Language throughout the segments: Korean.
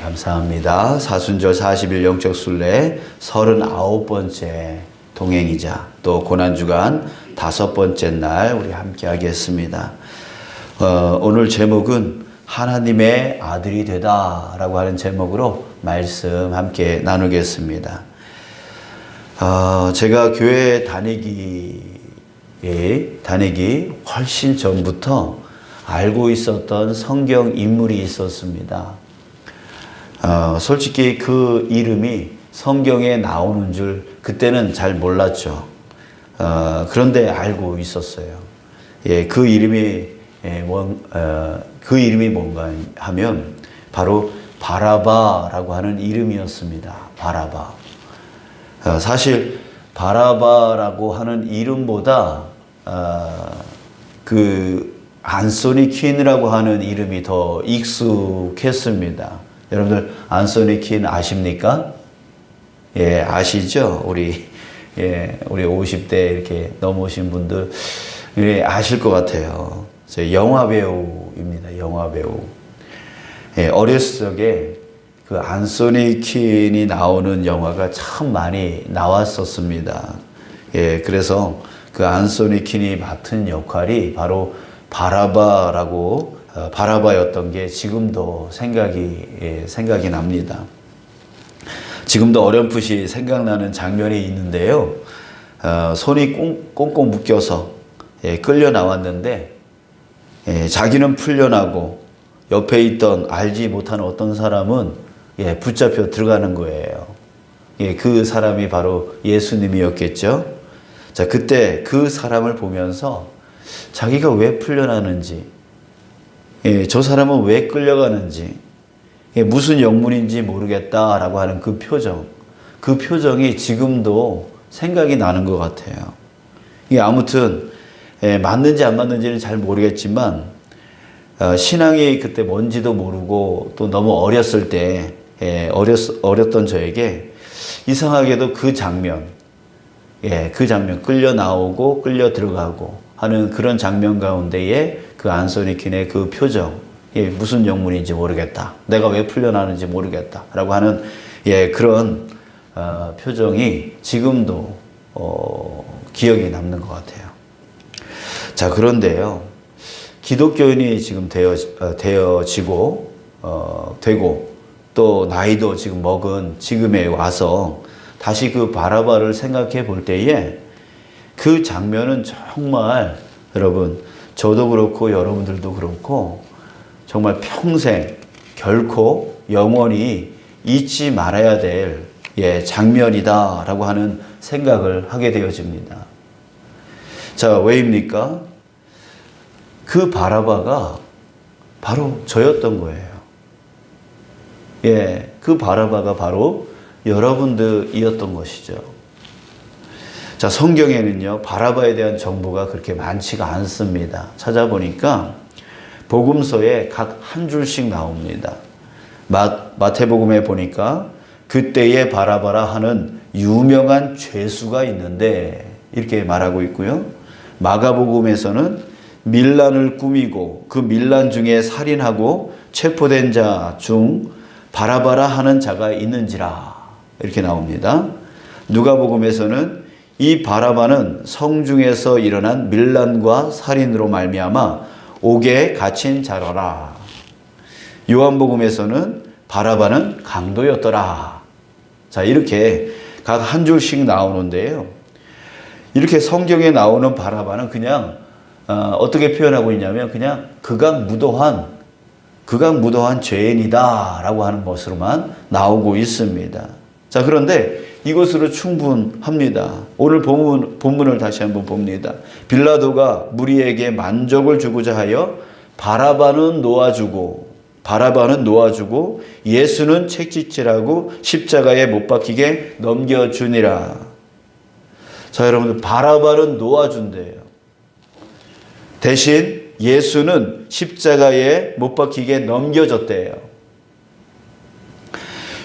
감사합니다. 사순절 40일 영적 순례 39번째 동행이자 또 고난주간 5번째 날 우리 함께 하겠습니다. 오늘 제목은 하나님의 아들이 되다 라고 하는 제목으로 말씀 함께 나누겠습니다. 제가 교회 다니기 훨씬 전부터 알고 있었던 성경 인물이 있었습니다. 솔직히 그 이름이 성경에 나오는 줄 그때는 잘 몰랐죠. 그런데 알고 있었어요. 그 이름이 뭔가 하면 바로 바라바라고 하는 이름이었습니다. 바라바. 사실 바라바라고 하는 이름보다 그 안소니 퀸이라고 하는 이름이 더 익숙했습니다. 여러분들 안소니 퀸 아십니까? 예, 아시죠? 우리 50대 이렇게 넘으신 분들 아실 것 같아요. 영화 배우입니다. 영화 배우. 예, 어렸을 적에 그 안소니 퀸이 나오는 영화가 참 많이 나왔었습니다. 예, 그래서 그 안소니 퀸이 맡은 역할이 바로 바라바였던 게 지금도 생각이 납니다. 지금도 어렴풋이 생각나는 장면이 있는데요. 손이 꽁꽁 묶여서 끌려 나왔는데 자기는 풀려나고 옆에 있던 알지 못하는 어떤 사람은 붙잡혀 들어가는 거예요. 그 사람이 바로 예수님이었겠죠. 자, 그때 그 사람을 보면서 자기가 왜 풀려나는지, 저 사람은 왜 끌려가는지, 무슨 영문인지 모르겠다라고 하는 그 표정이 지금도 생각이 나는 것 같아요. 아무튼 맞는지 안 맞는지는 잘 모르겠지만 신앙이 그때 뭔지도 모르고 또 너무 어렸을 때 어렸던 저에게 이상하게도 그 장면 끌려 나오고 끌려 들어가고 하는 그런 장면 가운데에 그 안소니 퀸의 그 표정, 무슨 영문인지 모르겠다, 내가 왜 풀려나는지 모르겠다 라고 하는 그런 표정이 지금도 기억이 남는 것 같아요. 자, 그런데요, 기독교인이 지금 되고 또 나이도 지금 먹은 지금에 와서 다시 그 바라바를 생각해 볼 때에 그 장면은 정말 여러분, 저도 그렇고 여러분들도 그렇고 정말 평생 결코 영원히 잊지 말아야 될 장면이다라고 하는 생각을 하게 되어집니다. 자, 왜입니까? 그 바라바가 바로 저였던 거예요. 그 바라바가 바로 여러분들이었던 것이죠. 자, 성경에는요, 바라바에 대한 정보가 그렇게 많지가 않습니다. 찾아보니까 복음서에 각 한 줄씩 나옵니다. 마태복음에 보니까 그때의 바라바라 하는 유명한 죄수가 있는데 이렇게 말하고 있고요. 마가복음에서는 밀란을 꾸미고 그 밀란 중에 살인하고 체포된 자 중 바라바라 하는 자가 있는지라 이렇게 나옵니다. 누가복음에서는 이 바라바는 성중에서 일어난 밀란과 살인으로 말미암아 옥에 갇힌 자라라. 요한복음에서는 바라바는 강도였더라. 자, 이렇게 각 한 줄씩 나오는데요. 이렇게 성경에 나오는 바라바는 그냥 어떻게 표현하고 있냐면 그냥 극악무도한 죄인이다 라고 하는 것으로만 나오고 있습니다. 자, 그런데 이것으로 충분합니다. 오늘 본문을 다시 한번 봅니다. 빌라도가 무리에게 만족을 주고자 하여 바라바는 놓아주고 예수는 채찍질하고 십자가에 못 박히게 넘겨주니라. 자, 여러분들, 바라바는 놓아준대요. 대신 예수는 십자가에 못 박히게 넘겨졌대요.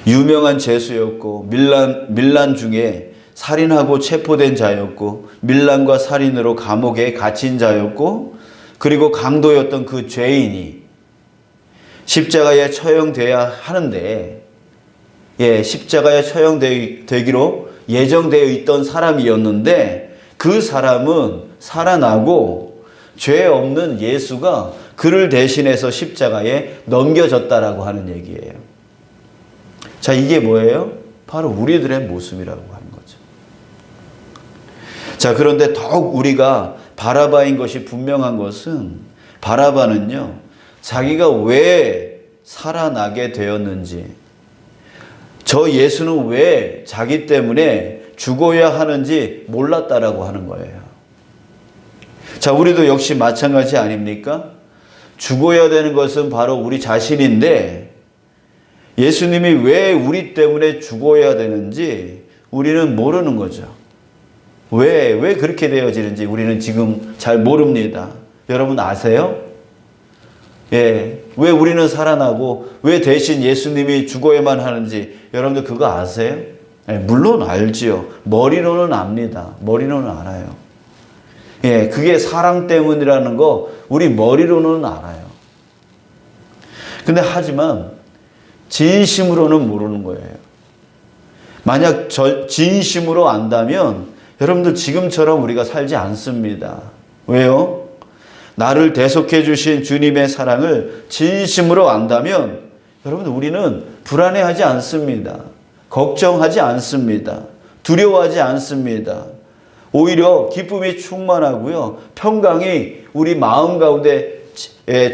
유명한 죄수였고 밀란 중에 살인하고 체포된 자였고 밀란과 살인으로 감옥에 갇힌 자였고 그리고 강도였던 그 죄인이 십자가에 처형돼야 하는데, 십자가에 처형되기로 예정되어 있던 사람이었는데, 그 사람은 살아나고 죄 없는 예수가 그를 대신해서 십자가에 넘겨졌다라고 하는 얘기예요. 자, 이게 뭐예요? 바로 우리들의 모습이라고 하는 거죠. 자, 그런데 더욱 우리가 바라바인 것이 분명한 것은, 바라바는요, 자기가 왜 살아나게 되었는지, 저 예수는 왜 자기 때문에 죽어야 하는지 몰랐다라고 하는 거예요. 자, 우리도 역시 마찬가지 아닙니까? 죽어야 되는 것은 바로 우리 자신인데, 예수님이 왜 우리 때문에 죽어야 되는지 우리는 모르는 거죠. 왜 그렇게 되어지는지 우리는 지금 잘 모릅니다. 여러분 아세요? 왜 우리는 살아나고 왜 대신 예수님이 죽어야만 하는지 여러분들 그거 아세요? 물론 알지요. 머리로는 압니다. 머리로는 알아요. 그게 사랑 때문이라는 거 우리 머리로는 알아요. 근데 하지만 진심으로는 모르는 거예요. 만약 진심으로 안다면 여러분들 지금처럼 우리가 살지 않습니다. 왜요? 나를 대속해 주신 주님의 사랑을 진심으로 안다면 여러분들 우리는 불안해하지 않습니다. 걱정하지 않습니다. 두려워하지 않습니다. 오히려 기쁨이 충만하고요. 평강이 우리 마음 가운데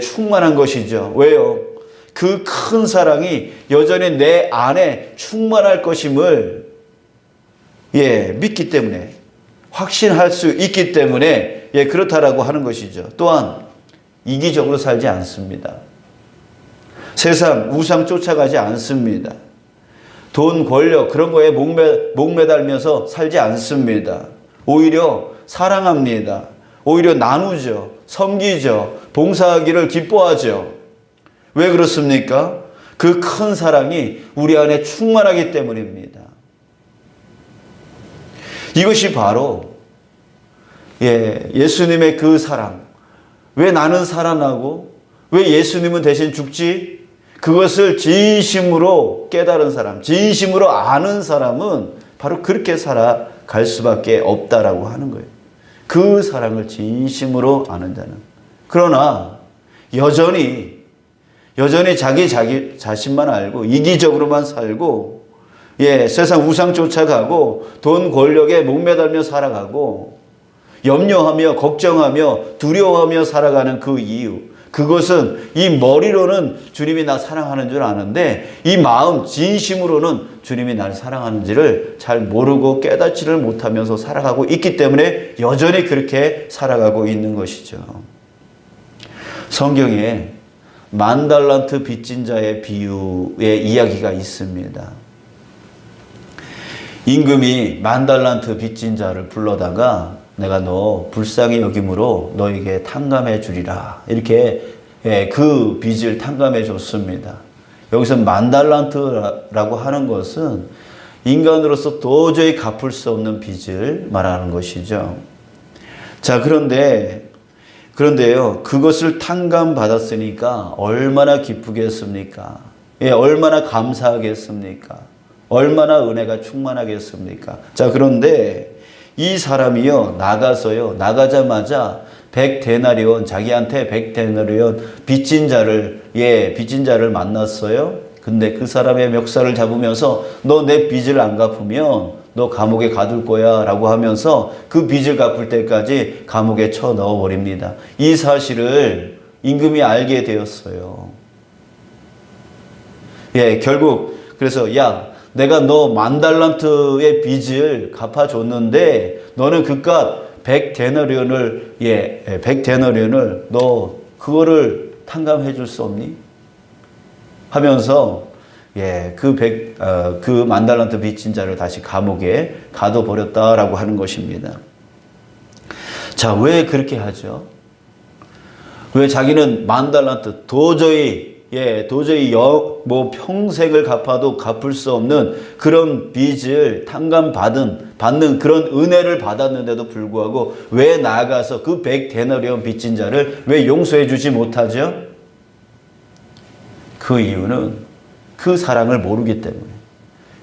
충만한 것이죠. 왜요? 그 큰 사랑이 여전히 내 안에 충만할 것임을 믿기 때문에, 확신할 수 있기 때문에 그렇다라고 하는 것이죠. 또한 이기적으로 살지 않습니다. 세상 우상 쫓아가지 않습니다. 돈, 권력 그런 거에 목매달면서 살지 않습니다. 오히려 사랑합니다. 오히려 나누죠. 섬기죠. 봉사하기를 기뻐하죠. 왜 그렇습니까? 그 큰 사랑이 우리 안에 충만하기 때문입니다. 이것이 바로 예수님의 그 사랑. 왜 나는 살아나고 왜 예수님은 대신 죽지? 그것을 진심으로 깨달은 사람, 진심으로 아는 사람은 바로 그렇게 살아갈 수밖에 없다라고 하는 거예요. 그 사랑을 진심으로 아는 자는. 그러나 여전히 자기 자신만 알고 이기적으로만 살고 세상 우상 쫓아가고 돈 권력에 목매달며 살아가고 염려하며 걱정하며 두려워하며 살아가는 그 이유, 그것은 이 머리로는 주님이 나 사랑하는 줄 아는데 이 마음 진심으로는 주님이 나를 사랑하는지를 잘 모르고 깨닫지를 못하면서 살아가고 있기 때문에 여전히 그렇게 살아가고 있는 것이죠. 성경에 10,000달란트 빚진 자의 비유의 이야기가 있습니다. 임금이 10,000달란트 빚진 자를 불러다가 내가 너 불쌍히 여김으로 너에게 탕감해 주리라. 이렇게 그 빚을 탕감해 줬습니다. 여기서 10,000달란트라고 하는 것은 인간으로서 도저히 갚을 수 없는 빚을 말하는 것이죠. 자, 그런데요, 그것을 탕감받았으니까 얼마나 기쁘겠습니까? 얼마나 감사하겠습니까? 얼마나 은혜가 충만하겠습니까? 자, 그런데 이 사람이요, 나가자마자 100데나리온, 자기한테 100데나리온 빚진 자를 만났어요. 근데 그 사람의 멱살을 잡으면서 너 내 빚을 안 갚으면 너 감옥에 가둘 거야 라고 하면서 그 빚을 갚을 때까지 감옥에 쳐 넣어버립니다. 이 사실을 임금이 알게 되었어요. 결국 그래서 내가 너 10,000달란트의 빚을 갚아줬는데 너는 그깟 100데나리온을 너 그거를 탕감해 줄 수 없니? 하면서 그 10,000달란트 빚진 자를 다시 감옥에 가둬버렸다라고 하는 것입니다. 자, 왜 그렇게 하죠? 왜 자기는 10,000달란트 도저히 평생을 갚아도 갚을 수 없는 그런 빚을 받는 그런 은혜를 받았는데도 불구하고 왜 나아가서 그 100데나리온 빚진 자를 왜 용서해 주지 못하죠? 그 이유는 그 사랑을 모르기 때문에,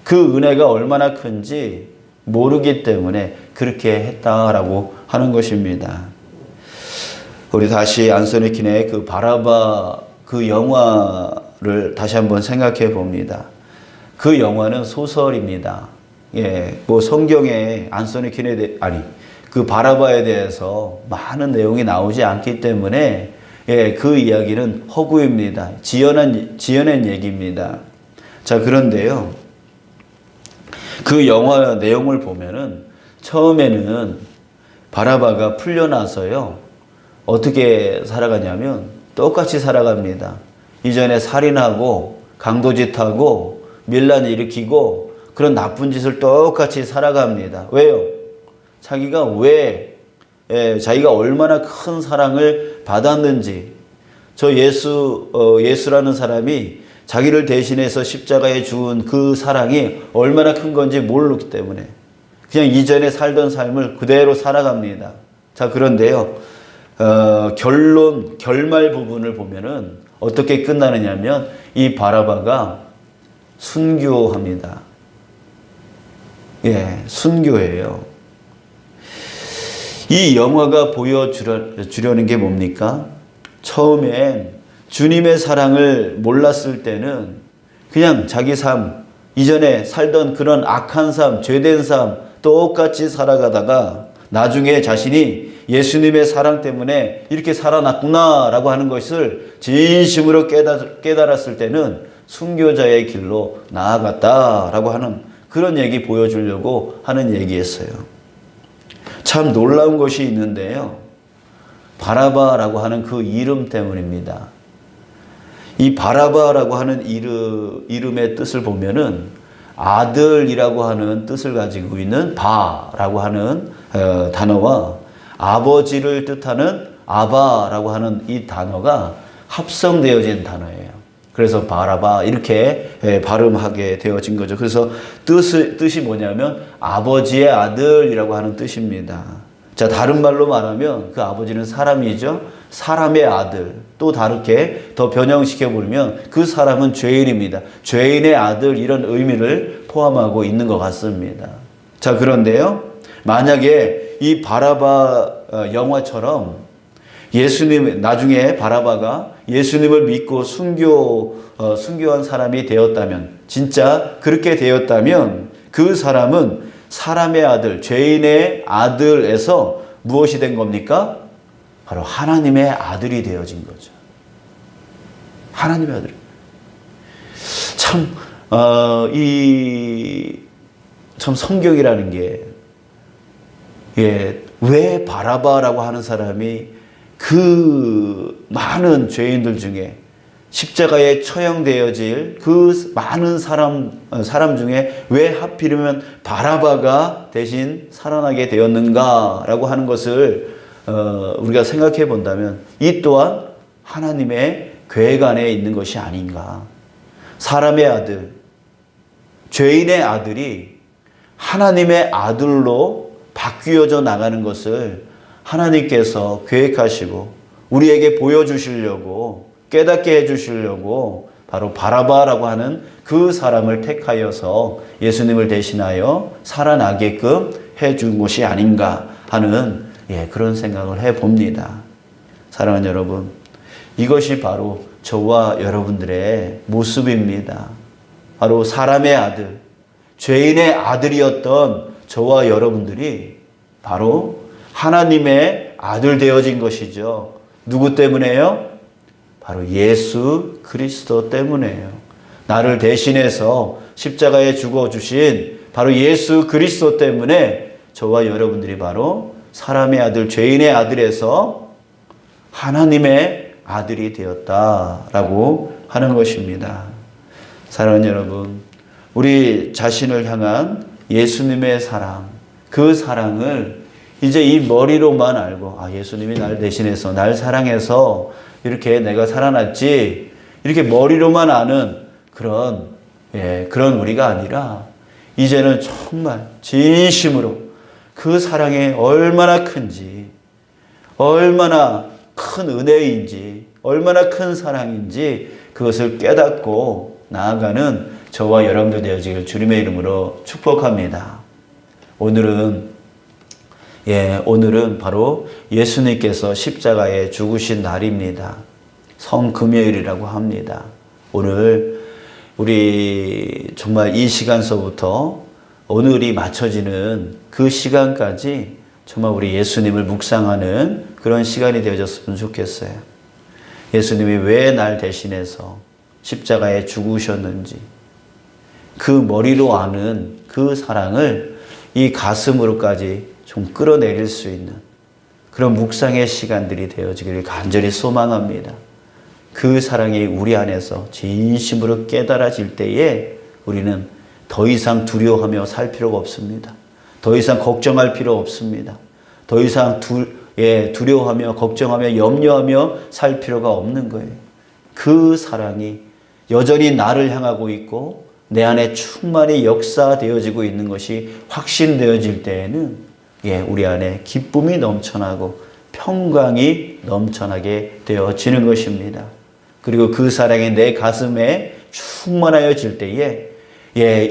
그 은혜가 얼마나 큰지 모르기 때문에 그렇게 했다라고 하는 것입니다. 우리 다시 안소니 킨의 그 바라바 그 영화를 다시 한번 생각해 봅니다. 그 영화는 소설입니다. 예, 뭐 성경에 안소니 킨에 그 바라바에 대해서 많은 내용이 나오지 않기 때문에 예, 그 이야기는 허구입니다. 지어낸 얘기입니다. 자, 그런데요, 그 영화 내용을 보면은 처음에는 바라바가 풀려나서요, 어떻게 살아가냐면 똑같이 살아갑니다. 이전에 살인하고 강도짓하고 밀란 일으키고 그런 나쁜 짓을 똑같이 살아갑니다. 왜요? 자기가 자기가 얼마나 큰 사랑을 받았는지, 저 예수라는 사람이 자기를 대신해서 십자가에 죽은 그 사랑이 얼마나 큰 건지 모르기 때문에 그냥 이전에 살던 삶을 그대로 살아갑니다. 자, 그런데요, 결말 부분을 보면은 어떻게 끝나느냐면 이 바라바가 순교합니다. 예, 순교예요. 이 영화가 보여주려는 게 뭡니까? 처음엔 주님의 사랑을 몰랐을 때는 그냥 자기 삶, 이전에 살던 그런 악한 삶, 죄된 삶 똑같이 살아가다가 나중에 자신이 예수님의 사랑 때문에 이렇게 살아났구나 라고 하는 것을 진심으로 깨달았을 때는 순교자의 길로 나아갔다라고 하는 그런 얘기 보여주려고 하는 얘기였어요. 참 놀라운 것이 있는데요, 바라바라고 하는 그 이름 때문입니다. 이 바라바라고 하는 이름의 뜻을 보면은 아들이라고 하는 뜻을 가지고 있는 바라고 하는 단어와 아버지를 뜻하는 아바라고 하는 이 단어가 합성되어진 단어예요. 그래서 바라바 이렇게 발음하게 되어진 거죠. 그래서 뜻이 뭐냐면 아버지의 아들이라고 하는 뜻입니다. 자, 다른 말로 말하면 그 아버지는 사람이죠. 사람의 아들. 또 다르게 더 변형시켜 보면 그 사람은 죄인입니다. 죄인의 아들, 이런 의미를 포함하고 있는 것 같습니다. 자, 그런데요, 만약에 이 바라바 영화처럼 나중에 바라바가 예수님을 믿고 순교한 사람이 되었다면, 진짜 그렇게 되었다면 그 사람은 사람의 아들, 죄인의 아들에서 무엇이 된 겁니까? 바로 하나님의 아들이 되어진 거죠. 하나님의 아들. 참, 참 성경이라는 게, 왜 바라바라고 하는 사람이 그 많은 죄인들 중에 십자가에 처형되어질 그 많은 사람 중에 왜 하필이면 바라바가 대신 살아나게 되었는가라고 하는 것을 우리가 생각해 본다면 이 또한 하나님의 계획 안에 있는 것이 아닌가. 사람의 아들, 죄인의 아들이 하나님의 아들로 바뀌어져 나가는 것을 하나님께서 계획하시고 우리에게 보여주시려고, 깨닫게 해주시려고 바로 바라바라고 하는 그 사람을 택하여서 예수님을 대신하여 살아나게끔 해준 것이 아닌가 하는 그런 생각을 해봅니다. 사랑하는 여러분, 이것이 바로 저와 여러분들의 모습입니다. 바로 사람의 아들, 죄인의 아들이었던 저와 여러분들이 바로 하나님의 아들 되어진 것이죠. 누구 때문에요? 바로 예수 그리스도 때문에요. 나를 대신해서 십자가에 죽어주신 바로 예수 그리스도 때문에 저와 여러분들이 바로 사람의 아들, 죄인의 아들에서 하나님의 아들이 되었다라고 하는 것입니다. 사랑하는 여러분, 우리 자신을 향한 예수님의 사랑, 그 사랑을 이제 이 머리로만 알고, 예수님이 날 대신해서, 날 사랑해서 이렇게 내가 살아났지, 이렇게 머리로만 아는 그런 우리가 아니라, 이제는 정말 진심으로 그 사랑이 얼마나 큰지, 얼마나 큰 은혜인지, 얼마나 큰 사랑인지 그것을 깨닫고 나아가는 저와 여러분들 되어지길 주님의 이름으로 축복합니다. 오늘은 바로 예수님께서 십자가에 죽으신 날입니다. 성금요일이라고 합니다. 오늘 우리 정말 이 시간서부터 오늘이 맞춰지는 그 시간까지 정말 우리 예수님을 묵상하는 그런 시간이 되어졌으면 좋겠어요. 예수님이 왜 날 대신해서 십자가에 죽으셨는지, 그 머리로 아는 그 사랑을 이 가슴으로까지 좀 끌어내릴 수 있는 그런 묵상의 시간들이 되어지기를 간절히 소망합니다. 그 사랑이 우리 안에서 진심으로 깨달아질 때에 우리는 더 이상 두려워하며 살 필요가 없습니다. 더 이상 걱정할 필요 없습니다. 더 이상 두려워하며 걱정하며 염려하며 살 필요가 없는 거예요. 그 사랑이 여전히 나를 향하고 있고 내 안에 충만히 역사되어지고 있는 것이 확신되어질 때에는 우리 안에 기쁨이 넘쳐나고 평강이 넘쳐나게 되어지는 것입니다. 그리고 그 사랑이 내 가슴에 충만하여질 때에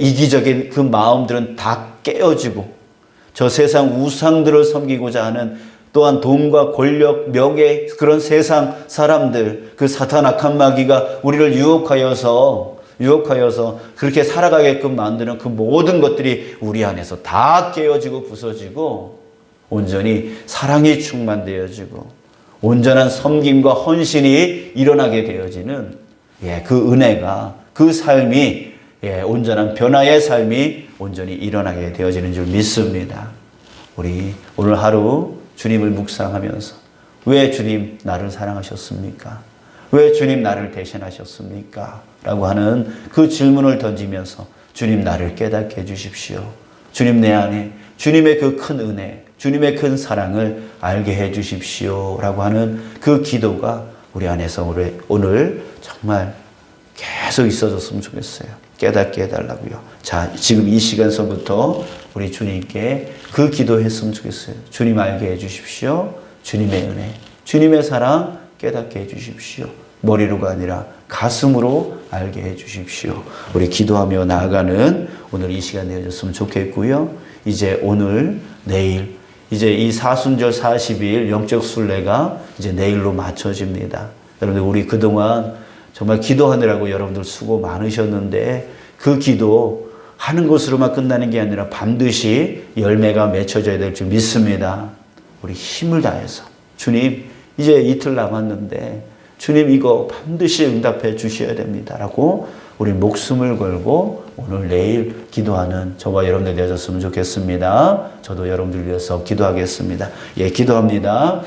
이기적인 그 마음들은 다 깨어지고 저 세상 우상들을 섬기고자 하는 또한 돈과 권력, 명예 그런 세상 사람들, 그 사탄 악한 마귀가 우리를 유혹하여서 그렇게 살아가게끔 만드는 그 모든 것들이 우리 안에서 다 깨어지고 부서지고 온전히 사랑이 충만되어지고 온전한 섬김과 헌신이 일어나게 되어지는 그 은혜가, 그 삶이 온전한 변화의 삶이 온전히 일어나게 되어지는 줄 믿습니다. 우리 오늘 하루 주님을 묵상하면서 왜 주님 나를 사랑하셨습니까? 왜 주님 나를 대신하셨습니까? 라고 하는 그 질문을 던지면서 주님 나를 깨닫게 해주십시오. 주님 내 안에 주님의 그 큰 은혜, 주님의 큰 사랑을 알게 해주십시오. 라고 하는 그 기도가 우리 안에서 오늘 정말 계속 있어졌으면 좋겠어요. 깨닫게 해달라고요. 자, 지금 이 시간서부터 우리 주님께 그 기도했으면 좋겠어요. 주님 알게 해주십시오. 주님의 은혜, 주님의 사랑 깨닫게 해주십시오. 머리로가 아니라 가슴으로 알게 해주십시오. 우리 기도하며 나아가는 오늘 이 시간 되어졌으면 좋겠고요. 이제 오늘, 내일, 이제 이 사순절 40일 영적 순례가 이제 내일로 맞춰집니다. 여러분들 우리 그동안 정말 기도하느라고 여러분들 수고 많으셨는데 그 기도 하는 것으로만 끝나는 게 아니라 반드시 열매가 맺혀져야 될 줄 믿습니다. 우리 힘을 다해서 주님 이제 이틀 남았는데 주님 이거 반드시 응답해 주셔야 됩니다 라고 우리 목숨을 걸고 오늘 내일 기도하는 저와 여러분들 되어졌으면 좋겠습니다. 저도 여러분들 위해서 기도하겠습니다. 기도합니다.